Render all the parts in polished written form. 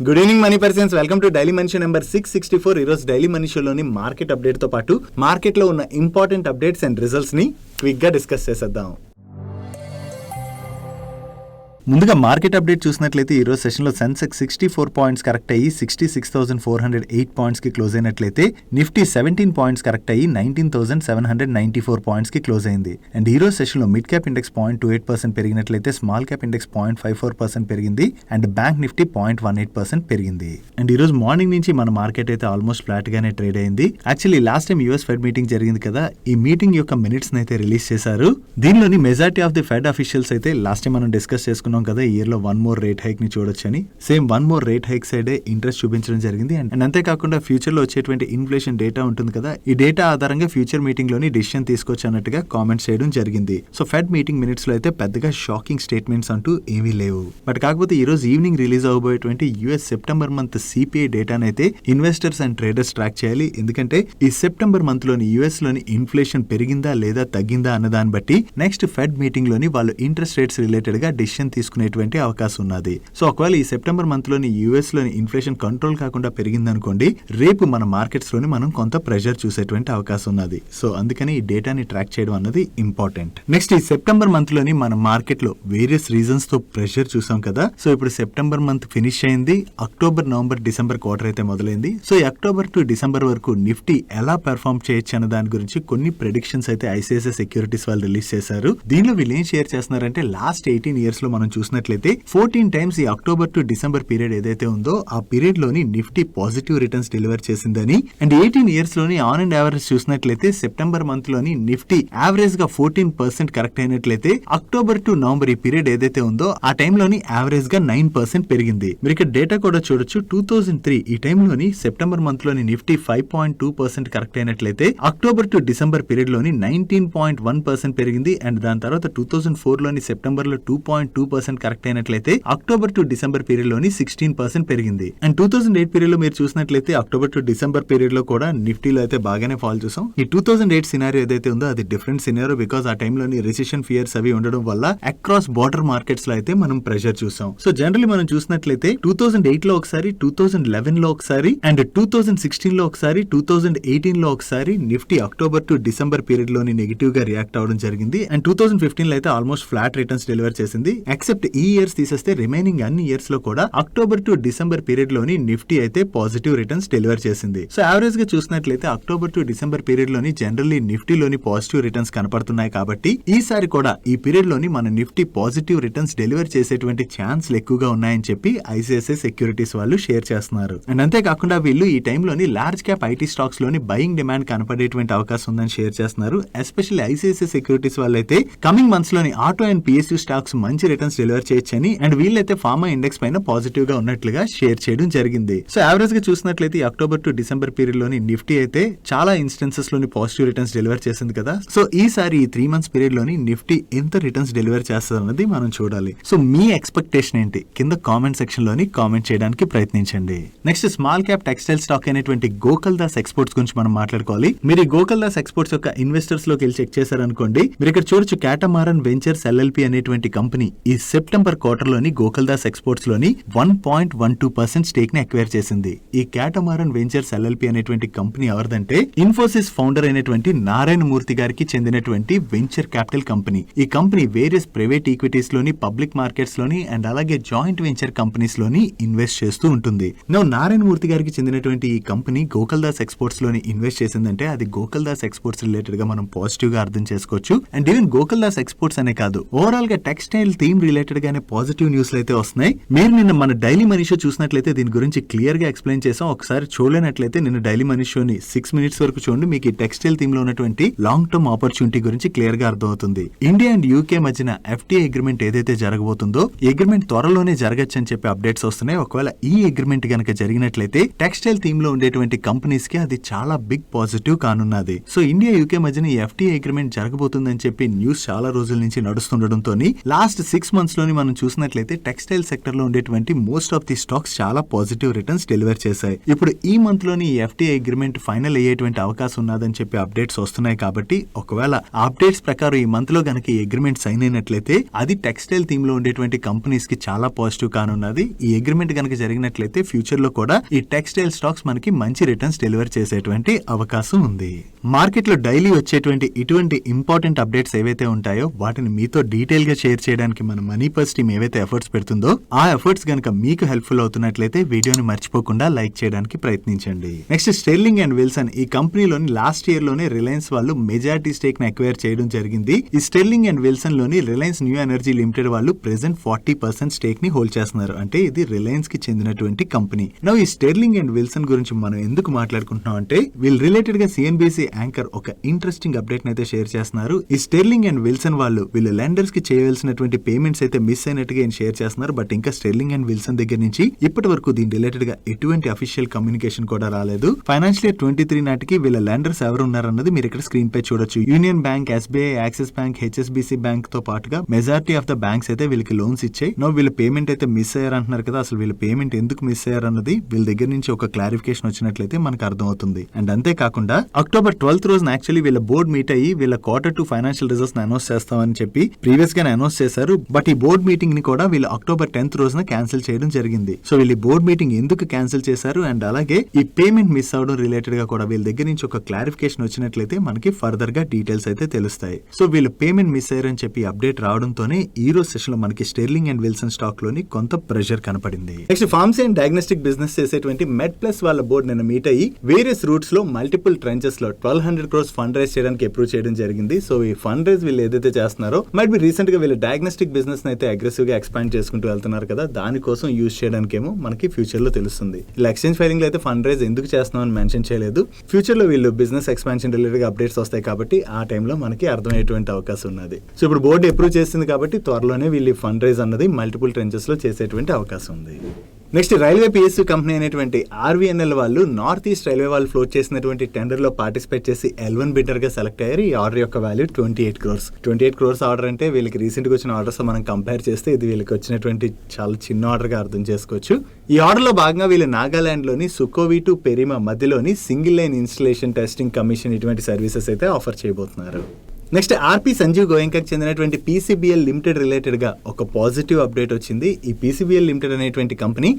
Good evening money persons, welcome to daily money show number 664. ఈరోజు daily money షోలోని market update తో పాటు market లో ఉన్న ఇంపార్టెంట్ అప్డేట్స్ అండ్ రిజల్ట్స్ ని quick గా డిస్కస్ చేసేద్దాం. ముందుగా మార్కెట్ అప్డేట్ చూసినట్లయితే ఈ రోజు సెషన్ లో సెన్సెక్స్ 64 పాయింట్స్ కరెక్ట్ అయ్యి 66,408 పాయింట్స్ కి క్లోజ్ అయినట్లయితే నిఫ్టీ 17 పాయింట్స్ కరెక్ట్ అయ్యి 19,794 పాయింట్స్ కి క్లోజ్ అయింది. అండ్ ఈ రోజు సెషన్ లో మిడ్ క్యాప్ ఇండెక్స్ 0.28% పెరిగినట్లయితే స్మాల్ క్యాప్ ఇండెక్స్ 0.54% పెరిగింది అండ్ బ్యాంక్ నిఫ్టీ 0.18% పెరిగింది. అండ్ ఈ రోజు మార్నింగ్ నుంచి మన మార్కెట్ అయితే ఆల్మోస్ట్ ఫ్లాట్ గానే ట్రేడ్ అయింది. Actually last time US fed meeting జరిగింది కదా, ఈ మీటింగ్ యొక్క మినిట్స్ అయితే రిలీజ్ చేశారు. దీనిలోని majority of the fed officials అయితే లాస్ట్ టైం మనం డిస్కస్ చేసుకున్నాం కదా, ఈ ఇయర్ లో వన్ మోర్ రేట్ హైక్ ని చూడొచ్చని. Same one more rate hike side interest చూపించడం జరిగింది. అండ్ అంతేకాకుండా ఫ్యూచర్ లో వచ్చేటువంటి ఇన్ఫ్లేషన్ డేటా ఉంటుంది కదా, ఈ డేటా ఆధారంగా ఫ్యూచర్ మీటింగ్ లోని డిసిషన్ తీసుకోవచ్చు అన్నట్టుగా కామెంట్స్ చేయడం జరిగింది. సో ఫెడ్ మీటింగ్ మినిట్స్ లో అయితే పెద్దగా షాకింగ్ స్టేట్మెంట్స్ అంటూ ఏమీ లేవు. బట్ కాకపోతే ఈ రోజు ఈవినింగ్ రిలీజ్ అవబోయేటువంటి యుఎస్ సెప్టెంబర్ మంత్ సిపిఐ డేటాను అయితే ఇన్వెస్టర్స్ అండ్ ట్రేడర్స్ ట్రాక్ చేయాలి. ఎందుకంటే ఈ సెప్టెంబర్ మంత్ లోని యుఎస్ లోని ఇన్ఫ్లేషన్ పెరిగిందా లేదా తగ్గిందా అన్న దాన్ని బట్టి నెక్స్ట్ ఫెడ్ మీటింగ్ లోని వాళ్ళు ఇంట్రెస్ట్ రేట్స్ రిలేటెడ్ గా డిసిషన్ తీసుకునేటువంటి అవకాశం ఉన్నది. సో ఒకవేళ ఈ సెప్టెంబర్ మంత్ లోని యుఎస్ లోని ఇన్ఫ్లేషన్ కంట్రోల్ కాకుండా పెరిగిందనుకోండి, రేపు మన మార్కెట్స్ లోని మనం కొంత ప్రెషర్ చూసేటువంటి అవకాశం ఉన్నది. సో అందుకని ఈ డేటాని ట్రాక్ చేయడం అన్నది ఇంపార్టెంట్. నెక్స్ట్ ఈ సెప్టెంబర్ మంత్ లోని మన మార్కెట్ లో వేరియస్ రీజన్స్ తో ప్రెషర్ చూసాం కదా. సో ఇప్పుడు సెప్టెంబర్ మంత్ ఫినిష్ అయింది, అక్టోబర్ నవంబర్ డిసెంబర్ క్వార్టర్ అయితే మొదలైంది. సో ఈ అక్టోబర్ టు డిసెంబర్ వరకు నిఫ్టీ ఎలా పెర్ఫార్మ్ చేయొచ్చు అన్న దాని గురించి కొన్ని ప్రెడిక్షన్స్ అయితే ఐసిఐసిఐ సెక్యూరిటీస్ వాళ్ళు రిలీజ్ చేశారు. దీనిలో వీళ్ళు ఏం షేర్ చేస్తున్నారంటే లాస్ట్ 18 ఇయర్స్ లో మనం చూసినట్లయితే 14 టైమ్స్ ఈ అక్టోబర్ టు డిసెంబర్ పీరియడ్ ఏదైతే ఉందో ఆ పీరియడ్ లోని నిఫ్టీ పాజిటివ్ రిటర్న్స్ డెలివర్ చేసిందని. అండ్ 18 ఇయర్స్ లోని ఆన్ అండ్ యావరేజ్ చూసినట్లయితే సెప్టెంబర్ మంత్ లోని నిఫ్టీ యావరేజ్ గా 14% కరెక్ట్ అయినట్లయితే అక్టోబర్ టు నవంబర్ ఈ పీరియడ్ ఏదైతే ఉందో ఆ టైంలోని యావరేజ్ గా 9% పెరిగింది. మీరు ఇక్కడ డేటా కూడా చూడొచ్చు. 2003 ఈ టైంలోని సెప్టెంబర్ మంత్ లోని నిఫ్టీ 5.2% కరెక్ట్ అయినట్లయితే అక్టోబర్ టు డిసెంబర్ పీరియడ్ లోని 19.1% పెరిగింది. అండ్ దాని తర్వాత 2004 లోని సెప్టెంబర్ లో 2.2% కరెక్ట్ అయినట్లయితే అక్టోబర్ టు డిసెంబర్ పీరియడ్ లోని 16% పెరిగింది. అండ్ 2008 పీరియడ్ లో మీరు చూసినట్లయితే అక్టోబర్ టు డిసెంబర్ పీరియడ్ లో కూడా నిఫ్టీలో అయితే బాగానే ఫాల్ చూసాం. ఈ 2008 సినారియో ఏదైతే ఉందో అది డిఫరెంట్ సినారియో, బికాస్ ఆ టైంలోని రిసెషన్ ఫియర్స్ అవి ఉండడం వల్ల అక్రాస్ బార్డర్ మార్కెట్స్ లో అయితే మనం ప్రెషర్ చూసాం. సో జనరల్లీ మనం చూసినట్లయితే 2008 లో ఒకసారి, 2011 లో ఒకసారి అండ్ 2016 లో ఒకసారి, 2018 లో ఒకసారి Nifty October to December period లోని నెగిటివ్ గా రియాక్ట్ అవడం జరిగింది. అండ్ 2015 లో అయితే ఆల్మోస్ట్ ఫ్లాట్ రిటర్న్స్ డెలివర్ చేసింది. ఎక్సెప్ట్ ఈ ఇయర్స్ తీసేస్తే రిమైనింగ్ అన్ని ఇయర్స్ లో కూడా అక్టోబర్ టు డిసెంబర్ పీరియడ్ లోని నిఫ్టీ అయితే పాజిటివ్ రిటర్న్స్ డెలివర్ చేసింది. సో యావరేజ్ గా చూసినట్లయితే అక్టోబర్ టు డిసెంబర్ పీరియడ్ లోని జనరల్లీ నిఫ్టీలోని పాజిటివ్ రిటర్న్స్ కనపడుతున్నాయి. కాబట్టి ఈసారి కూడా ఈ పీరియడ్ లోని మన నిఫ్టీ పాజిటివ్ రిటర్న్స్ డెలివర్ చేసేటువంటి ఛాన్స్లు ఎక్కువగా ఉన్నాయని చెప్పి ఐసిఐసిఐ సెక్యూరిటీస్ వాళ్ళు షేర్ చేస్తున్నారు. అండ్ అంతేకాకుండా వీళ్ళు ఈ టైంలోని లార్జ్ క్యాప్ ఐటీ స్టాక్స్ లోని బయింగ్ డిమాండ్ కనపడేటువంటి అవకాశం ఉందని షేర్ చేస్తున్నారు. ఎస్పెషల్లీ ఐసిఐసిఐ సెక్యూరిటీస్ వాళ్ళైతే కమింగ్ మంత్స్ లోని ఆటో అండ్ పిఎస్యూ స్టాక్స్ మంచి రిటర్న్స్ డెలివర్ చేయొచ్చని అండ్ వీళ్ళైతే ఫార్మా ఇండెక్స్ పైన పాజిటివ్ గా ఉన్నట్లుగా షేర్ చేయడం జరిగింది. సో యావరేజ్ గా చూసినట్లయితే అక్టోబర్ టు డిసెంబర్ పీరియడ్ లోని నిఫ్టీ అయితే చాలా ఇన్స్టెన్సెస్ లోని పాజిటివ్ రిటర్న్స్ డెలివర్ చేసింది కదా. సో ఈసారి ఈ 3 మంత్స్ పీరియడ్ లోని నిఫ్టీ ఎంత రిటర్న్స్ డెలివర్ చేస్తుంది అన్నది మనం చూడాలి. సో మీ ఎక్స్పెక్టేషన్ ఏంటి కింద కామెంట్ సెక్షన్ లోని కామెంట్ చేయడానికి ప్రయత్నించండి. Next small cap textile stock అయినటువంటి గోకుల్ దాస్ ఎక్స్పోర్ట్స్ గురించి మనం మాట్లాడుకోవాలి. మీరు ఈ గోకుల్ దాస్ ఎక్స్పోర్ట్స్ యొక్క ఇన్వెస్టర్స్ లోకి వెళ్ళి చెక్ చేశారనుకోండి, మీరు ఇక్కడ చూడొచ్చు క్యాటమారన్ వెంచర్స్ ఎల్ఎల్పి అనేటువంటి కంపెనీ ఈ సెప్టెంబర్ క్వార్టర్ లోని గోకుల్ దాస్ ఎక్స్పోర్ట్స్ లోని 1.12% స్టేక్ ని అక్వైర్ చేసింది. ఈ క్యాటమారన్ వెంచర్స్ ఎల్ఎల్పి అనేటువంటి కంపెనీ ఎవరిదంటే ఇన్ఫోసిస్ ఫౌండర్ అయినటువంటి నారాయణ మూర్తి గారికి చెందినటువంటి వెంచర్ క్యాపిటల్ కంపెనీ. ఈ కంపెనీ వేరియస్ ప్రైవేట్ ఈక్విటీస్ లోని, పబ్లిక్ మార్కెట్స్ లోని అండ్ అలాగే జాయింట్ వెంచర్ కంపెనీస్ లోని ఇన్వెస్ట్ చేస్తూ ఉంటుంది. నారాయణ మూర్తి గారికి చెందినటువంటి ఈ కంపెనీ గోకుల్ దాస్ ఎక్స్పోర్ట్స్ లోని ఇన్వెస్ట్ చేసిందంటే అది గోకుల్ దాస్ ఎక్స్పోర్ట్స్ రిలేటెడ్ గా మనం పాజిటివ్ గా అర్థం చేసుకోవచ్చు. And even Gokul Das exports అనే కాదు, ఓవరాల్ గా టెక్స్టైల్ థీమ్ రిలేటెడ్ గానే పాజిటివ్ న్యూస్ అయితే వస్తున్నాయి. మీరు నిన్న మన డైలీ మనీ షో చూసినట్లయితే దీని గురించి క్లియర్ గా ఎక్స్ప్లెయిన్ చేసాం. ఒకసారి చూడలేనట్లయితే నిన్న డైలీ మనీ షోని 6 మినిట్స్ వరకు చూడండి, మీకు ఈ టెక్స్టైల్ థీమ్ లో ఉన్నటువంటి లాంగ్ టర్మ్ ఆపర్చునిటీ గురించి క్లియర్ గా అర్థమవుతుంది. ఇండియా అండ్ యూకే మధ్యన ఎఫ్టీఐ అగ్రిమెంట్ ఏదైతే జరగబోతుందో ఈ అగ్రిమెంట్ త్వరలోనే జరగచ్చు అని చెప్పి అప్డేట్స్ వస్తున్నాయి. ఒకవేళ ఈ అగ్రిమెంట్ గనక జరిగినట్లయితే టెక్స్టైల్ థీమ్ లో ఉండేటువంటి కంపెనీస్ కి అది చాలా బిగ్ పాజిటివ్ కానున్నది. సో ఇండియా యూకే మధ్యన ఈ ఎఫ్టీఐ అగ్రిమెంట్ జరగబోతుందని చెప్పి న్యూస్ చాలా రోజుల నుంచి నడుస్తుండటంతో లాస్ట్ 6 మంత్స్ మంత్స్ లోని మనం చూసినట్లయితే టెక్స్టైల్ సెక్టర్ లో ఉండేటువంటి మోస్ట్ ఆఫ్ ది స్టాక్స్ చాలా పాజిటివ్ రిటర్న్స్ డెలివర్ చేశాయి. ఇప్పుడు ఈ మంత్ లోని ఎఫ్టీఐ అగ్రిమెంట్ ఫైనల్ అయ్యేటువంటి అవకాశం ఉన్నదని చెప్పి అప్డేట్స్ వస్తున్నాయి. కాబట్టి ఒకవేళ అప్డేట్స్ ప్రకారం ఈ మంత్ లో గనక ఈ అగ్రిమెంట్ సైన్ అయినట్లయితే అది టెక్స్టైల్ థీమ్ లో ఉండేటువంటి కంపెనీస్ కి చాలా పాజిటివ్ కానున్నది. ఈ అగ్రిమెంట్ గనక జరిగినట్లయితే ఫ్యూచర్ లో కూడా ఈ టెక్స్టైల్ స్టాక్స్ మనకి మంచి రిటర్న్స్ డెలివర్ చేసేటువంటి అవకాశం ఉంది. మార్కెట్ లో డైలీ వచ్చేటువంటి ఇటువంటి ఇంపార్టెంట్ అప్డేట్స్ ఏవైతే ఉంటాయో వాటిని మీతో డీటెయిల్ గా షేర్ చేయడానికి మన మనీ పర్స్ టీమ్ ఏవైతే ఎఫర్ట్స్ పెడుతుందో ఆ ఎఫర్ట్స్ గనక మీకు హెల్ప్ఫుల్ అవుతున్నట్లయితే వీడియోని మర్చిపోకుండా లైక్ చేయడానికి ప్రయత్నించండి. నెక్స్ట్ స్టెర్లింగ్ అండ్ విల్సన్ ఈ కంపెనీలోని లాస్ట్ ఇయర్ లోనే రిలయన్స్ వాళ్ళు మెజారిటీ స్టేక్ ని అక్వైర్ చేయడం జరిగింది. ఈ స్టెర్లింగ్ అండ్ విల్సన్ లోని రిలయన్స్ న్యూ ఎనర్జీ లిమిటెడ్ వాళ్ళు ప్రెసెంట్ 40% స్టేక్ ని హోల్డ్ చేస్తున్నారు. అంటే ఇది రిలయన్స్ కి చెందినటువంటి కంపెనీ. నౌ ఈ స్టెర్లింగ్ అండ్ విల్సన్ గురించి మనం ఎందుకు మాట్లాడుకుంటున్నాం అంటే వీళ్ళు రిలేటెడ్ గా సిఎన్బిసి యాంకర్ ఒక ఇంట్రెస్టింగ్ అప్డేట్ అయితే షేర్ చేస్తున్నారు. ఈ స్టెర్లింగ్ అండ్ విల్సన్ వాళ్ళు వీళ్ళు లెండర్స్ కి చేయవలసినటువంటి పేమెంట్స్ అయితే మిస్ అయినట్టుగా షేర్ చేస్తున్నారు. బట్ ఇంకా స్టెర్లింగ్ అండ్ విల్సన్ దగ్గర నుంచి ఇప్పటి వరకు దీని రిలేటెడ్ గా ఎటువంటి అఫీషియల్ కమ్యూనికేషన్ కూడా రాలేదు. ఫైనాన్షియల్ ఇయర్ 23 నాటికి వీళ్ళ లెండర్స్ ఎవరు ఉన్నారన్నది మీరు ఇక్కడ స్క్రీన్ పై చూడొచ్చు. Union bank, SBI, axis bank, HSBC bank తో పాటుగా మెజారిటీ ఆఫ్ ద బ్యాంక్స్ అయితే వీళ్ళకి లోన్స్ ఇచ్చాయి. నో వీళ్ళ పేమెంట్ అయితే మిస్ అయ్యారంటున్నారు కదా, అసలు వీళ్ళ పేమెంట్ ఎందుకు మిస్ అయ్యారన్నది వీళ్ళ దగ్గర నుంచి ఒక క్లారిఫికేషన్ వచ్చినట్లయితే మనకు అర్థం అవుతుంది. అండ్ అంతేకాకుండా అక్టోబర్ 12th రోజున యాక్చువల్లీ వీళ్ళ బోర్డు మీట్ అయ్యి వీళ్ళ Q2 ఫైనాన్షియల్ రిజల్ట్స్ అనౌన్స్ చేస్తామని చెప్పి ప్రీవియస్ గానే అనౌన్స్ చేశారు. బట్ ఈ బోర్డు మీటింగ్ ని కూడా వీళ్ళు అక్టోబర్ 10th రోజున క్యాన్సిల్ చేయడం జరిగింది. సో వీళ్ళు బోర్డు మీటింగ్ ఎందుకు క్యాన్సిల్ చేశారు అండ్ అలాగే ఈ పేమెంట్ మిస్ అవడం రిలేటెడ్ గా కూడా వీళ్ళ దగ్గర నుంచి ఒక క్లారిఫికేషన్ వచ్చినట్లయితే మనకి ఫర్దర్ గా డీటెయిల్స్ అయితే తెలుస్తాయి. సో వీళ్ళు పేమెంట్ మిస్ అయ్యారని చెప్పి అప్డేట్ రావడంతోనే ఈ రోజు సెషన్ లో మనకి స్టెర్లింగ్ అండ్ విల్సన్ స్టాక్ లోని కొంత ప్రెషర్ కనపడింది. Next pharmacy and diagnostic business చేసేటువంటి మెడ్ ప్లస్ వాళ్ళ బోర్డు నిన్న మీట్ అయ్యి వేరియస్ రూట్స్ లో మల్టిపుల్ ట్రెంచెస్ లో 1200 crores ఫండ్ రైజ్ చేయడానికి అప్రూవ్ చేయడం జరిగింది. సో ఈ ఫండ్ రైజ్ వీళ్ళు ఏదైతే చేస్తున్నారో మైట్ బి రీసెంట్ గా వీళ్ళు డయాగ్నోస్టిక్ బిజినెస్ అయితే అగ్రెసివ్ గా ఎక్స్పాండ్ చేసుకుంటూ వెళ్తున్నారు కదా, దానికోసం యూజ్ చేయడానికి ఏమో మనకి ఫ్యూచర్ లో తెలుస్తుంది. ఇలా ఎక్స్చేంజ్ ఫైలింగ్ లో అయితే ఫండ్ రైజ్ ఎందుకు చేస్తున్నామని మెన్షన్ చేయలేదు. ఫ్యూచర్ లో వీళ్ళు బిజినెస్ ఎక్స్పాన్షన్ రిలేటెడ్ గా అప్డేట్స్ వస్తాయి కాబట్టి ఆ టైంలో మనకి అర్థమయ్యేటువంటి అవకాశం ఉన్నది. సో ఇప్పుడు బోర్డు అప్రూవ్ చేసింది కాబట్టి త్వరలోనే వీళ్ళు ఫండ్ రైజ్ అన్నది మల్టిపుల్ ట్రెంచెస్ లో చేసేటువంటి అవకాశం ఉంది. నెక్స్ట్ రైల్వే పిఎస్యూ కంపెనీ అయినటువంటి RVNL వాళ్ళు నార్త్ ఈస్ట్ రైల్వే వాళ్ళు ఫ్లోట్ చేసినటువంటి టెండర్ లో పార్టిసిపేట్ చేసి L1 బిడ్డర్ గా సెలెక్ట్ అయ్యారు. ఈ ఆర్డర్ యొక్క వాల్యూ 28 crores. 28 crores ఆర్డర్ అంటే వీళ్ళకి రీసెంట్ గా వచ్చిన ఆర్డర్స్ మనం కంపేర్ చేస్తే ఇది వీళ్ళకి వచ్చినటువంటి చాలా చిన్న ఆర్డర్ గా అర్థం చేసుకోవచ్చు. ఈ ఆర్డర్ లో భాగంగా వీళ్ళు నాగాలాండ్ లోని సుకోవి టు పెరిమా మధ్యలోని single line installation testing commission ఇటువంటి సర్వీసెస్ అయితే ఆఫర్ చేయబోతున్నారు. నెక్స్ట్ ఆర్పి సంజీవ్ గోయంకాకి చెందినటువంటి PCBL లిమిటెడ్ రిలేటెడ్ గా ఒక పాజిటివ్ అప్డేట్ వచ్చింది. ఈ PCBL లిమిటెడ్ అనేటువంటి కంపెనీ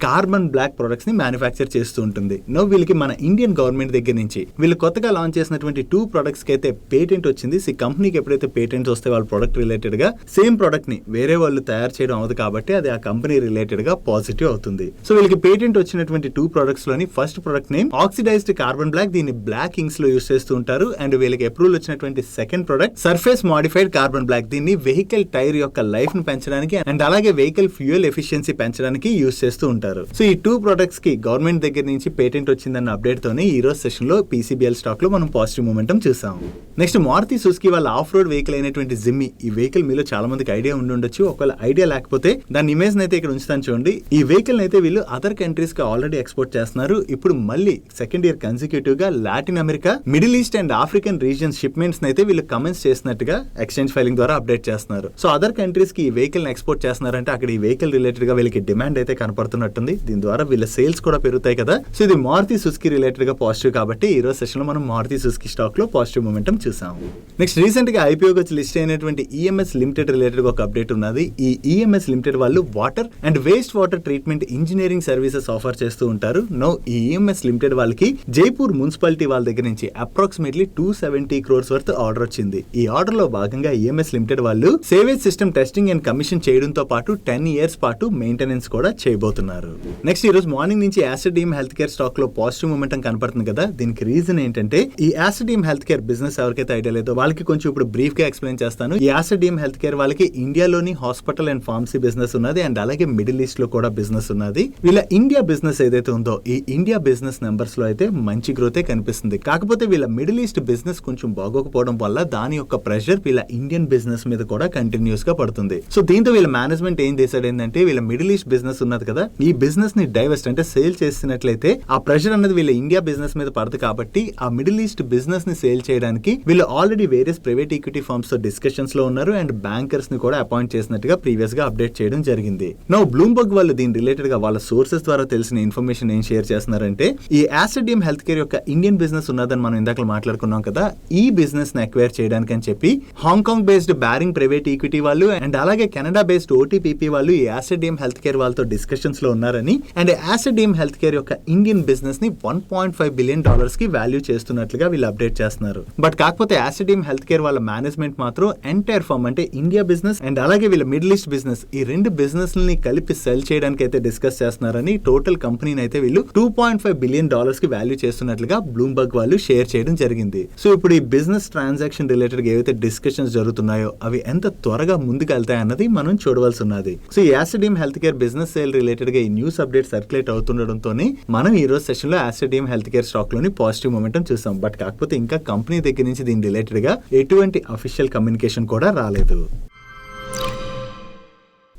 కార్బన్ బ్లాక్ ప్రొడక్ట్స్ ని మ్యానుఫ్యాక్చర్ చేస్తూ ఉంటుంది. నో వీళ్ళకి మన ఇండియన్ గవర్నమెంట్ దగ్గర నుంచి వీళ్ళు కొత్తగా లాంచ్ చేసినటువంటి 2 products కి అయితే పేటెంట్ వచ్చింది. ఈ కంపెనీకి ఎప్పుడైతే పేటెంట్స్ వస్తే వాళ్ళ ప్రొడక్ట్ రిలేటెడ్ గా సేమ్ ప్రొడక్ట్ ని వేరే వాళ్ళు తయారు చేయడం అవదు కాబట్టి అది ఆ కంపెనీ రిలేటెడ్ గా పాజిటివ్ అవుతుంది. సో వీళ్ళకి పేటెంట్ వచ్చినటువంటి 2 products లోని first product name oxidized carbon black, దీన్ని బ్లాక్ ఇంక్స్ లో యూస్ చేస్తూ ఉంటారు. అండ్ వీళ్ళకి అప్రూవల్ వచ్చినటువంటి second product surface modified carbon black, దీన్ని వెహికల్ టైర్ యొక్క లైఫ్ ను పెంచడానికి అండ్ అలాగే వెహికల్ ఫ్యూయల్ ఎఫిషియన్సీ పెంచడానికి యూస్ చేస్తూ ఉంటారు. సో ఈ 2 products కి గవర్నమెంట్ దగ్గర నుంచి పేటెంట్ వచ్చిందన్న అప్డేట్ తోనే ఈ రోజు సెషన్ లో PCBL స్టాక్ లో మనం పాజిటివ్ మూమెంటం చూసాం. నెక్స్ట్ మారుతి సుజుకి వాళ్ళ ఆఫ్ రోడ్ వెహికల్ అయినటువంటి జిమ్మి. ఈ వెహికల్ మీలో చాలా మందికి ఐడియా ఉండొచ్చు. ఒకవేళ ఐడియా లేకపోతే దాని ఇమేజ్ అయితే ఇక్కడ ఉంచుతాను చూడండి. ఈ వెహికల్ అయితే వీళ్ళు అదర్ కంట్రీస్ కి ఆల్రెడీ ఎక్స్పోర్ట్ చేస్తున్నారు. ఇప్పుడు మళ్ళీ సెకండ్ ఇయర్ కన్సిక్యూటివ్ గా Latin America, middle east and African region shipments అయితే వీళ్ళు కమెంట్స్ చేసినట్టుగా ఎక్స్చేంజ్ ఫైలింగ్ ద్వారా అప్డేట్ చేస్తున్నారు. సో అదర్ కంట్రీస్ కి ఈ వెహికల్ ఎక్స్పోర్ట్ చేస్తున్నారంటే అక్కడ ఈ వెహికల్ రిలేటెడ్ గా వీళ్ళకి డిమాండ్ అయితే కనపడుతున్నట్టుంది. దీని ద్వారా వీళ్ళ సేల్స్ కూడా పెరుగుతాయి కదా. సో ఇది మారుతి సుజుకి రిలేటెడ్ గా పాజిటివ్ కాబట్టి ఈ రోజు సెషన్ లో మనం మారుతి సుజుకి స్టాక్ లో పాజిటివ్ మూమెంటం చూసాము. నెక్స్ట్ రీసెంట్ గా ఐపీఓకి వచ్చి లిస్ట్ అయినటువంటి EMS లిమిటెడ్ రిలేటెడ్ గా ఒక అప్డేట్ ఉన్నది. ఈ EMS లిమిటెడ్ వాళ్ళు water and waste water treatment engineering services offer చేస్తూ ఉంటారు. నో ఈ EMS లిమిటెడ్ వాళ్ళకి జైపూర్ మున్సిపాలిటీ వాళ్ళ దగ్గర నుంచి అప్రాక్సిమేట్లీ 270 crores వర్త్ ఆర్డర్ వచ్చింది. ఈ ఆర్డర్ లో భాగంగా EMS లిమిటెడ్ వాళ్ళు savage system testing and commission చేయడంతో పాటు 10 years పాటు మెయింటెనెన్స్ కూడా చేయబోతున్నారు. నెక్స్ట్ ఈ రోజు మార్నింగ్ నుంచి Aster DM health care stock లో పాజిటివ్ మూమెంటం కనపడుతుంది కదా. దీనికి రీజన్ ఏంటంటే ఈ Aster DM health care business ఎవరికైతే ఐడియా లేదో వాళ్ళకి కొంచెం ఇప్పుడు బ్రీఫ్ గా ఎక్స్ప్లెయిన్ చేస్తాను. ఈ ఆస్టర్ DM హెల్త్ కేర్ వాళ్ళకి ఇండియాలోని హాస్పిటల్ అండ్ ఫార్మసీ బిజినెస్ ఉన్నది అండ్ అలాగే మిడిల్ ఈస్ట్ లో కూడా బిజినెస్ ఉన్నది. వీళ్ళ ఇండియా బిజినెస్ ఏదైతే ఉందో ఈ ఇండియా బిజినెస్ నెంబర్స్ లో అయితే మంచి గ్రోతే కనిపిస్తుంది. కాకపోతే వీళ్ళ మిడిల్ ఈస్ట్ బిజినెస్ కొంచెం బాగోకపోవడం వల్ల దాని యొక్క ప్రెషర్ వీళ్ళ ఇండియన్ బిజినెస్ మీద కూడా కంటిన్యూస్ గా పడుతుంది. సో దీంతో వీళ్ళ మేనేజ్మెంట్ ఏం చేశాడు ఏంటంటే, వీళ్ళ మిడిల్ ఈస్ట్ బిజినెస్ ఉన్నది కదా, ఈ బిజినెస్ ని డైవర్స్ట్ అంటే సేల్ చేసినట్లయితే ఆ ప్రెషర్ అనేది వీళ్ళ ఇండియా బిజినెస్ మీద పడదు. కాబట్టి ఆ మిడిల్ ఈస్ట్ బిజినెస్ ని సేల్ చేయడానికి వీళ్ళు already various private equity firms తో డిస్కషన్స్ లో ఉన్నారు అండ్ బ్యాంకర్స్ ని కూడా అపాయింట్ చేసినట్టుగా ప్రీవియస్ గా అప్డేట్ చేయడం జరిగింది. నౌ బ్లూంబర్గ్ వాళ్ళు దీని రిలేటెడ్ గా వాళ్ళ సోర్సెస్ ద్వారా తెలిసిన ఇన్ఫర్మేషన్ ఏం షేర్ చేస్తున్నారంటే, ఈ ఆస్టర్ డిఎం హెల్త్ కేర్ యొక్క ఇండియన్ బిజినెస్ ఉన్నదని మనం ఇందాక మాట్లాడుకున్నాం కదా, ఈ బిజినెస్ ని అక్వైర్ చేయడానికి అని చెప్పి Hong Kong based bearing private equity వాళ్ళు అండ్ అలాగే కెనడా బేస్డ్ ఓటీపీపీ వాళ్ళు ఈ ఆస్టర్ డిఎం హెల్త్ కేర్ వాళ్ళతో డిస్కషన్స్ లో ఉన్నారని and Aster DM health care యొక్క ఇండియన్ బిజినెస్ ని $1.5 బిలియన్ కి వాల్యూ చేస్తున్నట్లుగా వీళ్ళు అప్డేట్ చేస్తున్నారు. బట్ కాకపోతే ఆస్టర్ డిఎం హెల్త్ కేర్ వాళ్ళ మేనేజ్మెంట్ మాత్రం ఎంటైర్ ఫర్మ్ అంటే ఇండియా బిజినెస్ అండ్ అలాగే వీళ్ళ మిడిల్ ఈస్ట్ బిజినెస్ ఈ రెండు బిజినెస్ ని కలిపి సెల్ చేయడానికి అయితే డిస్కస్ చేస్తున్నారని టోటల్ కంపెనీని అయితే వీళ్ళు $2.5 బిలియన్ కి వాల్యూ చేస్తున్నట్లుగా బ్లూంబర్గ్ వాళ్ళు షేర్ చేయడం జరిగింది. సో ఇప్పుడు ఈ బిజినెస్ ట్రాన్సాక్షన్ రిలేటెడ్ గా ఏవైతే డిస్కషన్స్ జరుగుతున్నాయో అవి ఎంత త్వరగా ముందుకు వెళ్తాయి అన్నది మనం చూడవలసి ఉన్నది. సో ఈ Aster DM health care business sale related గా ఈ న్యూస్ అప్డేట్ సర్క్యులేట్ అవుతుండడంతోనే మనం ఈ రోజు సెషన్ లో Aster DM health care stock లోని పాజిటివ్ మొమెంటం చూసాం. బట్ కాకపోతే ఇంకా కంపెనీ దగ్గర నుంచి దీని రిలేటెడ్ గా ఎటువంటి అఫీషియల్ కమ్యూనికేషన్ కూడా రాలేదు.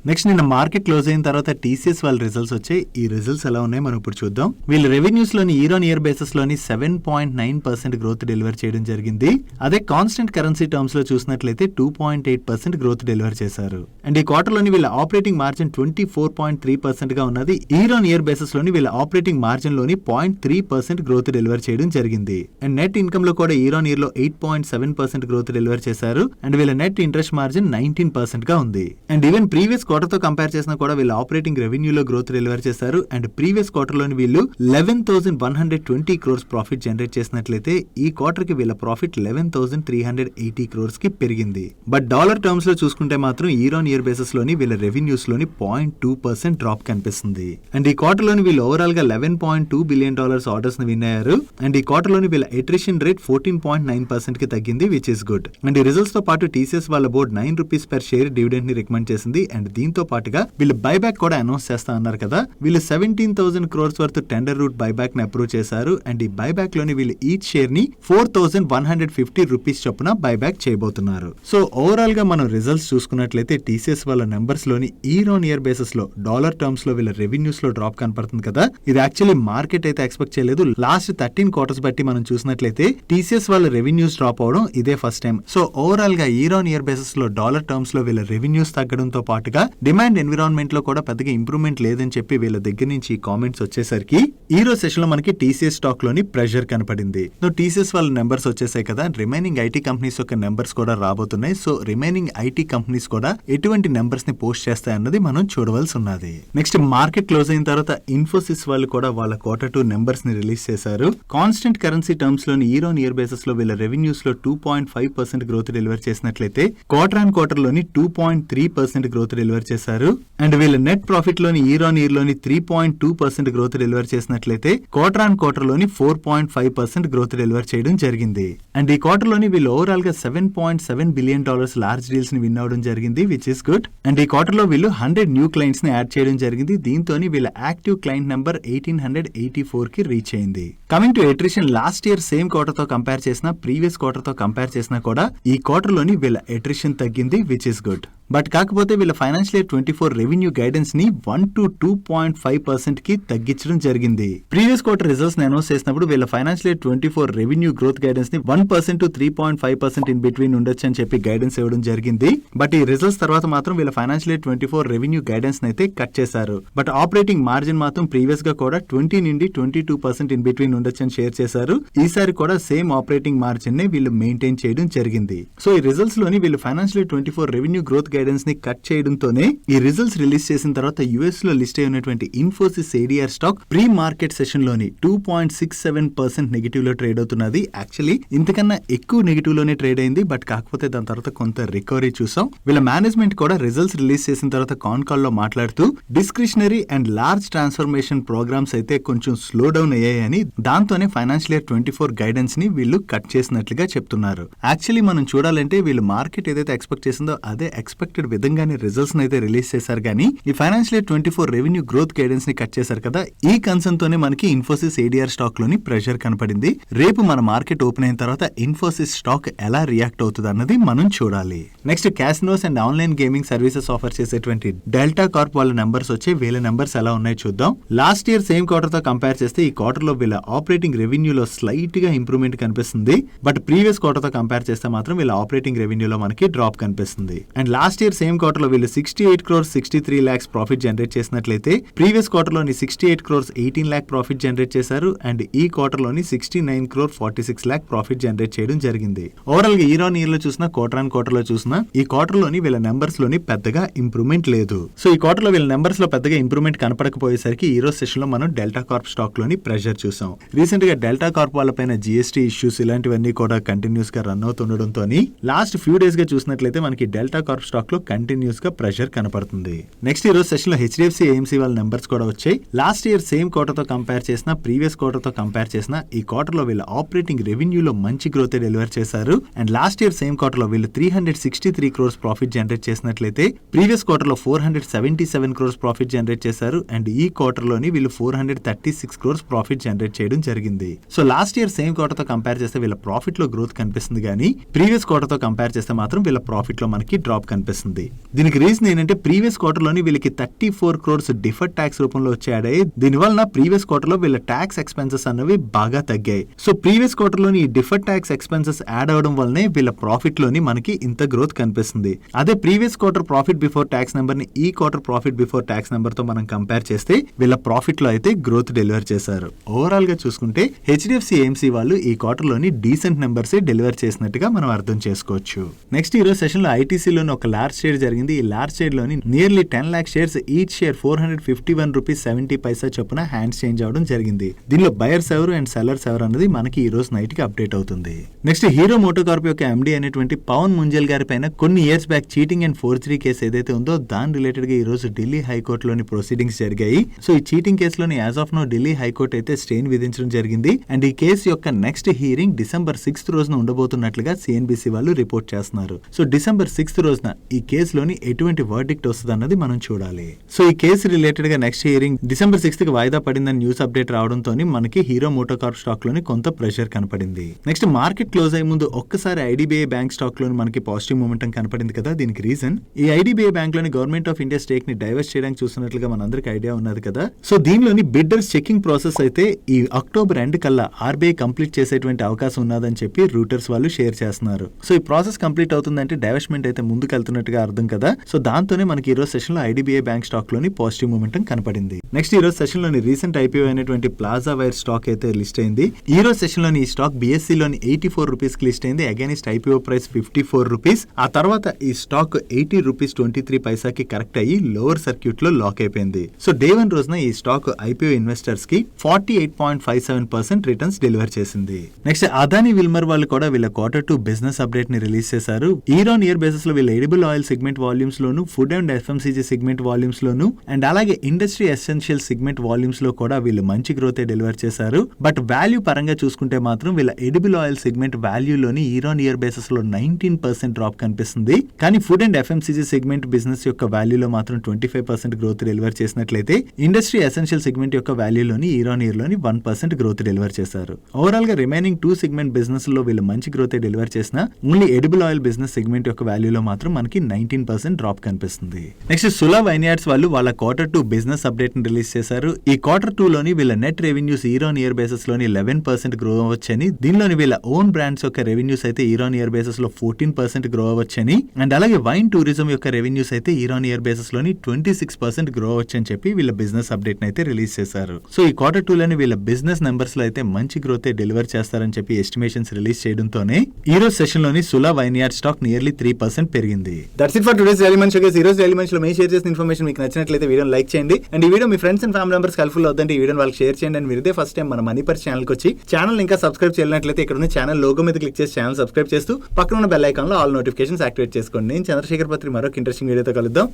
నెక్స్ట్ నిన్న మార్కెట్ క్లోజ్ అయిన తర్వాత టీసీఎస్ వాళ్ళ రిజల్ట్స్ వచ్చాయి. ఈ రిజల్ట్స్ ఎలా ఉన్నాయి మనం ఇప్పుడు చూద్దాం. వీళ్ళ రెవెన్యూస్ లోని ఇయర్ ఆన్ ఇయర్ బేసిస్ లోని 7.9% గ్రోత్ డెలివర్ చేయడం జరిగింది. అదే కాన్స్టెంట్ కరెన్సీ టర్మ్స్ లో చూసినట్లయితే 2.8% గ్రోత్ డెలివర్ చేశారు. అండ్ ఈ క్వార్టర్ లోని వీళ్ళ ఆపరేటింగ్ మార్జిన్ 24.3% గా ఉన్నది. ఇయర్ ఆన్ ఇయర్ బేసిస్ లోని వీళ్ళ ఆపరేటింగ్ మార్జిన్ లోని 0.3% గ్రోత్ డెలివర్ చేయడం జరిగింది. అండ్ నెట్ ఇన్కమ్ లో కూడా ఇయర్ ఆన్ ఇయర్ లో 8.7% గ్రోత్ డెలివర్ చేశారు. అండ్ వీళ్ళ నెట్ ఇంట్రెస్ట్ మార్జిన్ 19% గా ఉంది. అండ్ ఈవెన్ ప్రీవియస్ క్వార్టర్ తో కంపేర్ చేసినా కూడా వీళ్ళు ఆపరేటింగ్ రెవెన్యూలో గ్రోత్ డెలివర్ చేశారు. అండ్ ప్రీవియస్ క్వార్టర్ లోని వీళ్ళు 11,120 crores ప్రాఫిట్ జనరేట్ చేసినట్లయితే ఈ క్వార్టర్ కి వీళ్ళ ప్రాఫిట్ 11,380 crores కి పెరిగింది. బట్ డాలర్ టర్మ్స్ లో చూసుకుంటే మాత్రం ఇయర్ ఆన్ ఇయర్ బేసిస్ లోని వీళ్ళ రెవెన్యూస్ లోని 0.2% డ్రాప్ కనిపిస్తుంది. అండ్ ఈ క్వార్టర్ లోని వీళ్ళు ఓవరాల్ గా $11.2 బిలియన్ ఆర్డర్స్ ని విన్ అయ్యారు. అండ్ ఈ క్వార్టర్ లోని వీళ్ళ అట్రిషన్ రేట్ 14.9% కి తగ్గింది, విచ్ ఇస్ గుడ్. అండ్ ఈ రిజల్ట్స్ తో పాటు టీసీఎస్ వాళ్ళ బోర్డ్ ₹9 per షేర్ డివిడెండ్ ని రికమెండ్ చేసింది. అండ్ దీంతో పాటుగా వీళ్ళు బైబ్యాక్ కూడా అనౌన్స్ చేస్తా అన్నారు కదా, వీళ్ళు 17,000 crores worth tender route buyback ని అప్రూవ్ చేశారు. అండ్ ఈ బైబ్యాక్ లోని వీళ్ళు ఈచ్ షేర్ ని ₹4,150 చొప్పున బైబ్యాక్ చేయబోతున్నారు. సో ఓవరాల్ గా మనం రిజల్ట్స్ చూసుకున్నట్లయితే టీసీఎస్ వాళ్ళ నెంబర్స్ లోని ఇయర్ ఆన్ ఇయర్ బేసిస్ లో డాలర్ టర్మ్స్ లో వీళ్ళ రెవెన్యూస్ లో డ్రాప్ కనపడుతుంది కదా, ఇది యాక్చువల్లీ మార్కెట్ అయితే ఎక్స్పెక్ట్ చేయలేదు. లాస్ట్ 13 quarters బట్టి మనం చూసినట్లయితే టీసీఎస్ వాళ్ళ రెవెన్యూస్ డ్రాప్ అవడం ఇదే ఫస్ట్ టైం. సో ఓవరాల్ గా ఇయర్ ఆన్ ఇయర్ బేసిస్ లో డాలర్ టర్మ్స్ లో వీళ్ళ రెవెన్యూస్ తగ్గడంతో పాటుగా డిమాండ్ ఎన్విరాన్మెంట్ లో కూడా పెద్దగా ఇంప్రూవ్మెంట్ లేదని చెప్పి వీళ్ళ దగ్గర నుంచి కామెంట్స్ వచ్చేసరికి ఈ రోజు సెషన్ లో మనకి టీసీఎస్ స్టాక్ లోని ప్రెషర్ కనపడింది. టీసీఎస్ వాళ్ళ నెంబర్స్ వచ్చేసాయి కదా, రిమైనింగ్ ఐటీ కంపెనీస్ యొక్క నెంబర్స్ కూడా రాబోతున్నాయి. సో రిమైనింగ్ ఐటీ కంపెనీస్ కూడా ఎటువంటి నెంబర్స్ ని పోస్ట్ చేస్తాయన్నది మనం చూడవలసి ఉన్నది. నెక్స్ట్ మార్కెట్ క్లోజ్ అయిన తర్వాత ఇన్ఫోసిస్ వాళ్ళు కూడా వాళ్ళ Q2 నెంబర్స్ ని రిలీజ్ చేశారు. కాన్స్టెంట్ కరెన్సీ టర్మ్స్ లోని ఇయర్ ఆన్ ఇయర్ బేసిస్ లో వీళ్ళ రెవెన్యూస్ లో 2.5% గ్రోత్ డెలివర్ చేసినట్లయితే క్వార్టర్ ఆన్ క్వార్టర్ లోని 2.3% గ్రోత్ డెలివర్ చేశారు. అండ్ వీళ్ళ నెట్ ప్రాఫిట్ లోని ఇయర్ ఆన్ ఇయర్ లోని 3.2% గ్రోత్ డెలివర్ చేసినట్లయితే క్వార్టర్ ఆన్ క్వార్టర్ లోని 4.5% గ్రోత్ డెలివర్ చేయడం జరిగింది. అండ్ ఈ క్వార్టర్ లోని వీళ్ళు ఓవరాల్ గా $7.7 బిలియన్ లార్జ్ డీల్స్ ని విన్ అవడం జరిగింది, విచ్ ఇస్ గుడ్. అండ్ ఈ క్వార్టర్ లో వీళ్ళు 100 న్యూ క్లయింట్స్ ని యాడ్ చేయడం జరిగింది. దీంతో వీళ్ళ యాక్టివ్ క్లయింట్ నెంబర్ 1884 కి రీచ్ అయింది. Coming to attrition, last year same quarter తో కంపేర్ చేసినా ప్రీవియస్ క్వార్టర్ తో కంపేర్ చేసినా కూడా ఈ క్వార్టర్ లోని వీళ్ళ అట్రిషన్ తగ్గింది, విచ్ ఇస్ గుడ్. బట్ కాకపోతే వీళ్ళ ఫైనాన్షియల్ ఇయర్ 24 రెవెన్యూ గైడెన్స్ ని 1 to 2.5% కి తగ్గించడం జరిగింది. ప్రీవియస్ క్వార్టర్ రిజల్ట్స్ ని అనౌన్స్ చేసినప్పుడు వీళ్ళ financial year 24 revenue growth guidance ని 1% to 3.5% ఇన్ బిట్వీన్ ఉండొచ్చు అని చెప్పి గైడెన్స్ ఇవ్వడం జరిగింది. బట్ ఈ రిజల్ట్స్ తర్వాత మాత్రం వీళ్ళ ఫైనాన్షియల్ ఇయర్ 24 రెవెన్యూ గైడెన్స్ అయితే కట్ చేశారు. బట్ ఆపరేటింగ్ మార్జిన్ మాత్రం ప్రీవియస్ గా కూడా 20 నుండి 22% ఇన్ బిట్వీన్ ఉండొచ్చు అని షేర్ చేశారు. ఈసారి కూడా సేమ్ ఆపరేటింగ్ మార్జిన్ ని వీళ్ళు మెయింటైన్ చేయడం జరిగింది. సో ఈ రిజల్ట్స్ లోని వీళ్ళు financial year 24 revenue growth guidance ని కట్ చేయడంతోనే ఈ రిజల్ట్స్ రిలీజ్ చేసిన తర్వాత యుఎస్ లో లిస్ట్ అయి ఉన్నటువంటి Infosys ADR stock pre market session లోని 2.67% నెగిటివ్ లో ట్రేడ్ అవుతున్నది. యాక్చువల్లీ ఇంతకన్నా ఎక్కువ నెగిటివ్ లోనే ట్రేడ్ అయింది. బట్ కాకపోతే దాని తర్వాత కొంత రికవరీ చూసాం. వీళ్ళ మేనేజ్మెంట్ కూడా రిజల్ట్స్ రిలీజ్ చేసిన తర్వాత కాన్ కాల్ లో మాట్లాడుతూ discretionary and large transformation programs అయితే కొంచెం స్లో డౌన్ అయ్యాయని, దాంతోనే ఫైనాన్షియల్ ఇయర్ 24 గైడెన్స్ ని వీళ్ళు కట్ చేసినట్లుగా చెప్తున్నారు. యాక్చువల్లీ మనం చూడాలంటే వీళ్ళు మార్కెట్ ఏదైతే ఎక్స్పెక్ట్ చేసిందో అదే ఎక్స్పెక్ట్ ఎక్స్పెక్టెడ్ విధంగానే రిజల్ట్స్ అయితే రిలీజ్ చేశారు కానీ ఈ financial year 24 revenue growth guidance ని కట్ చేశారు కదా, ఈ కన్సర్న్ తోనే మనకి ఇన్ఫోసిస్ ఏడీఆర్ స్టాక్ లోని ప్రెషర్ కనపడింది. రేపు మన మార్కెట్ ఓపెన్ అయిన తర్వాత ఇన్ఫోసిస్ స్టాక్ ఎలా రియాక్ట్ అవుతుంది అన్నది మనం చూడాలి. Next casinos and online gaming services offer చేసేటువంటి డెల్టా కార్ప్ వాళ్ళ నెంబర్స్ వచ్చి వీళ్ళ నెంబర్స్ ఎలా ఉన్నాయో చూద్దాం. లాస్ట్ ఇయర్ సేమ్ క్వార్టర్ తో కంపేర్ చేస్తే ఈ క్వార్టర్ లో వీళ్ళ ఆపరేటింగ్ రెవెన్యూలో స్లైట్ గా ఇంప్రూవ్మెంట్ కనిపిస్తుంది. బట్ ప్రీవియస్ క్వార్టర్ తో కంపేర్ చేస్తే మాత్రం వీళ్ళ ఆపరేటింగ్ రెవెన్యూలో మనకి డ్రాప్ కనిపిస్తుంది. And last year same quarter లో వీళ్ళు 68 crores 63 lakhs ప్రాఫిట్ జనరేట్ చేసినట్లయితే ప్రీవియస్ క్వార్టర్ లోని 68 crores 18 lakh ప్రాఫిట్ జనరేట్ చేశారు. అండ్ ఈ క్వార్టర్ లోని 69 crore 46 lakh ప్రాఫిట్ జనరేట్ చేయడం జరిగింది. ఓవరాల్ గా ఇయర్ ఆన్ ఇయర్ లో చూసినా క్వార్టర్ ఆన్ క్వార్టర్ లో చూసినా ఈ క్వార్టర్ లోని వీళ్ళ నెంబర్స్ లోని పెద్దగా ఇంప్రూవ్మెంట్ లేదు. సో ఈ క్వార్టర్ లో వీళ్ళ నెంబర్స్ లో పెద్దగా ఇంప్రూవ్మెంట్ కనపడకపోయేసరికి ఈ రోజు సెషన్ లో మనం డెల్టా కార్ప్ స్టాక్ లోని ప్రెషర్ చూసాం. రీసెంట్ గా డెల్టా కార్ప్ వాళ్ళ పైన జిఎస్టీ ఇష్యూస్ ఇలాంటివన్నీ కూడా కంటిన్యూస్ గా రన్ అవుతుండడంతో లాస్ట్ ఫ్యూ డేస్ గా చూసినట్లయితే మనకి డెల్టా కార్ప్ స్టాక్ లో కంటిన్యూస్ గా ప్రెషర్ కనపడుతుంది. నెక్స్ట్ ఈ రోజు సెషన్ లో హెచ్డిఎఫ్సి ఏఎంసీ వాళ్ళ నెంబర్స్ కూడా వచ్చాయి. లాస్ట్ ఇయర్ సేమ్ క్వార్టర్ తో కంపేర్ చేసిన ప్రీవియస్ క్వార్టర్ తో కంపేర్ చేసిన ఈ క్వార్టర్ లో వీళ్ళ ఆపరేటింగ్ రెవెన్యూలో మంచి గ్రోత్ డెలివర్ చేశారు. And last year same quarter లో వీళ్ళు 363 crores ప్రాఫిట్ జనరేట్ చేసినట్లయితే ప్రీవియస్ క్వార్టర్ లో 477 crores ప్రాఫిట్ జనరేట్ చేశారు. అండ్ ఈ క్వార్టర్ లోని వీళ్ళు 436 crores ప్రాఫిట్ జనరేట్ చేయడం జరిగింది. So last year same quarter తో కంపేర్ చేస్తే వీళ్ళ ప్రాఫిట్ లో గ్రోత్ కనిపిస్తుంది కానీ ప్రీవియస్ క్వార్టర్ తో కంపేర్ చేస్తే మాత్రం వీళ్ళ ప్రాఫిట్ లో మనకి డ్రాప్ కనిపిస్తుంది. దీనికి రీజన్ ఏంటంటే ప్రీవియస్ క్వార్టర్ లోని వీళ్ళకి 34 crores డిఫర్డ్ ట్యాక్స్ రూపంలో వచ్చాయి. దీనివల్ల ప్రీవియస్ క్వార్టర్ లో వీళ్ళ ట్యాక్స్ ఎక్స్పెన్సెస్ అన్నవి బాగా తగ్గాయి. సో ప్రీవియస్ క్వార్టర్ లోని ఈ డిఫర్డ్ ట్యాక్స్ ఎక్స్పెన్సెస్ యాడ్ అవడం వల్లనే వీళ్ళ ప్రాఫిట్ లోని మనకి ఇంత గ్రోత్ కనిపిస్తుంది. అదే previous quarter profit before tax number ని ఈ quarter profit before tax number తో మనం కంపేర్ చేస్తే వీళ్ళ ప్రాఫిట్ లో అయితే గ్రోత్ డెలివర్ చేశారు. ఓవరాల్ గా చూసుకుంటే హెచ్డిఎఫ్సి ఏఎంసీ వాళ్ళు ఈ క్వార్టర్ లోని డీసెంట్ నెంబర్స్ డెలివర్ చేసినట్టుగా మనం అర్థం చేసుకోవచ్చు. నెక్స్ట్ ఈ రోజు సెషన్ లో ఐటీసీ లోని ఒక లార్జ్ షేర్ జరిగింది. ఈ లార్జ్ షేర్ లోని nearly 10 lakh shares each share 451 rupees 70 paisa చొప్పున హ్యాండ్స్ చేంజ్ అవడం జరిగింది. దీనిలో బయర్స్ ఎవరు అండ్ సెల్లర్స్ ఎవరు అన్నది మనకి ఈ రోజు నైట్ కి అప్డేట్ అవుతుంది. నెక్స్ట్ హీరో మోటో కార్ప్ యొక్క ఎండి అనేటువంటి పవన్ ముంజల్ గారి పైన కొన్ని years back cheating and forgery case ఏదైతే ఉందో దాని రిలేటెడ్ గా ఈ రోజు ఢిల్లీ హైకోర్టులోని ప్రొసీడింగ్స్ జరిగాయి. సో ఈ చీటింగ్ కేసులోని as of now Delhi high court అయితే స్టేన్ విధించడం జరిగింది. అండ్ ఈ కేసు యొక్క నెక్స్ట్ హీరింగ్ December 6th రోజున ఉండబోతున్నట్లుగా సిఎన్బిసి వాళ్ళు రిపోర్ట్ చేస్తున్నారు. సో December 6th రోజున ఈ కేసులోని ఎటువంటి వర్డిక్ట్ వస్తుంది అన్నది మనం చూడాలి. సో ఈ కేసు రిలేటెడ్ గా నెక్స్ట్ హియరింగ్ December 6th కి వాయిదా పడిందని న్యూస్ అప్డేట్ రావడంతో మనకి హీరో మోటో కార్ప్ స్టాక్ లోని కొంత ప్రెషర్ కనపడింది. నెక్స్ట్ మార్కెట్ క్లోజ్ అయ్యే ముందు ఒక్కసారి ఐడిబిఐ బ్యాంక్ స్టాక్ లోని మనకి పాజిటివ్ మూమెంటం కనపడింది కదా. దీనికి రీజన్ ఈ ఐడిబిఐ బ్యాంక్ లోని గవర్నమెంట్ ఆఫ్ ఇండియా స్టేక్ ని డైవర్స్ చేయడానికి చూస్తున్నట్లుగా మనందరికి ఐడియా ఉన్నది కదా. సో దీనిలోని బిడ్డర్స్ చెకింగ్ ప్రాసెస్ అయితే ఈ అక్టోబర్ ఎండ్ కల్లా ఆర్బీఐ కంప్లీట్ చేసేటువంటి అవకాశం ఉన్నదని చెప్పి రూటర్స్ వాళ్ళు షేర్ చేస్తున్నారు. సో ఈ ప్రాసెస్ కంప్లీట్ అవుతుందంటే డైవర్స్మెంట్ అయితే ముందుకు వెళ్తున్నట్టుగా అర్థం కదా. సో దాంతోనే మనకి ఈ రోజు సెషన్ లో ఐడిబిఐ బ్యాంక్ స్టాక్ లోని పాజిటివ్ మూమెంటం కనపడింది. నెక్స్ట్ ఈ రోజు సెషన్ లోని రీసెంట్ ఐపీఓ అయినటువంటి ప్లాజా వైర్ స్టాక్ అయితే లిస్ట్ అయింది. ఈ రోజు సెషన్ లోని ఈ స్టాక్ బిఎస్సి లోని 84 rupees కి లిస్ట్ అయింది. Against IPO price 54 rupees. ఆ తర్వాత ఈ స్టాక్ 80 rupees 23 paisa కి కరెక్ట్ అయ్యి లోవర్ సర్క్యూట్ లో లాక్ అయిపోయింది. సో డే 1 రోజున ఈ స్టాక్ ఐపీఓ ఇన్వెస్టర్స్ కి 48.57% రిటర్న్స్ డెలివర్ చేసింది. నెక్స్ట్ అదాని విల్మర్ వాళ్ళు కూడా వీళ్ళ Q2 బిజినెస్ అప్డేట్ ని రిలీజ్ చేశారు. ఇయర్ ఆన్ ఇయర్ బేసిస్ లో వీళ్ళ edible oil segment volumes loan, food and FMCG segment volumes loan and అలాగే ఇండస్ట్రీ ఎసెన్షియల్ సెగ్మెంట్ వాల్యూమ్స్ లో కూడా వీళ్ళు మంచి గ్రోత్ డెలివర్ చేశారు. బట్ వాల్యూ పరంగా చూసుకుంటే మాత్రం వీళ్ళ ఎడిబుల్ ఆయిల్ సెగ్మెంట్ వాల్యూలోని ఇయర్ ఆన్ ఇయర్ బేసిస్ లో 19% డ్రాప్ కనిపిస్తుంది. కానీ food and FMCG segment business యొక్క వాల్యూలో మాత్రం 25% గ్రోత్ డెలివర్ చేసినట్లయితే ఇండస్ట్రీ ఎసెన్షియల్ సెగ్మెంట్ యొక్క వాల్యూలోని ఇయర్ ఆన్ ఇయర్ లోని 1% గ్రోత్ డెలివర్ చేశారు. ఓవరాల్ గా రిమైనింగ్ 2 సెగ్మెంట్ బిజినెస్ లో వీళ్ళు మంచి గ్రోత్ డెలివర్ చేసిన only edible oil business segment యొక్క వాల్యూలో మాత్రం మనకి 19% డ్రాప్ కనిపిస్తుంది. నెక్స్ట్ సులా వైన్యార్డ్స్ వాళ్ళు వాళ్ళ Q2 బిజినెస్ అప్డేట్ ని రిలీజ్ చేశారు. ఈ Q2 లోని వీళ్ళ net revenues year on year basis లోని 11% గ్రో అవ్వచ్చని, దీనిలోని వీళ్ళ ఓన్ బ్రాండ్స్ యొక్క రెవెన్యూస్ అయితే ఇయర్ ఆన్ ఇయర్ బేసిస్ లో 14% గ్రో అవ్వచ్చని అండ్ అలాగే వైన్ టూరిజం యొక్క రెవెన్యూస్ అయితే ఇయర్ ఆన్ ఇయర్ బేసిస్ లోని 26% గ్రో అవ్వచ్చని చెప్పి వీళ్ళ బిజినెస్ అప్డేట్ అయితే రిలీజ్ చేశారు. సో ఈ Q2 లోని వీళ్ళ బిజినెస్ నెంబర్స్ లో అయితే మంచి గ్రోత్ డెలివర్ చేస్తారని చెప్పి ఎస్టిమేషన్స్ రిలీజ్ చేయడంతోనే ఈ రోజు సెషన్ లోని సులా వైన్యార్డ్ స్టాక్ నియర్లీ 3% పెరిగింది. That's it for today's daily munch. ఈ రోజు డైలీ మంచ్ లో మేము షేర్ చేసిన ఇన్ఫర్మేషన్ మీకు నచ్చినట్లయితే వీడియోని లైక్ చేయండి అండ్ ఈ video me friends and family members helpful అవుతుంటే ఈ వీడియోని వాళ్ళకి షేర్ చేయండి. అండ్ మీరు ఇదే ఫస్ట్ టైం మన మనీ పర్ ఛానల్ కి వచ్చి ఛానల్ ఇంకా సబ్స్క్రైబ్ చేయనట్లయితే ఇక్కడ ఉన్న ఛానల్ లోగో మీద క్లిక్ చేసి ఛానల్ సబ్స్క్రైబ్ చేస్తూ పక్కన ఉన్న బెల్ ఐకాన్ లో ఆల్ నోటిఫికేషన్స్ యాక్టివేట్ చేసుకోండి. నేను చంద్రశేఖర్ పత్రి మరొక ఇంట్రెస్టింగ్ వీడియోతో కలుద్దాం.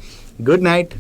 Good night.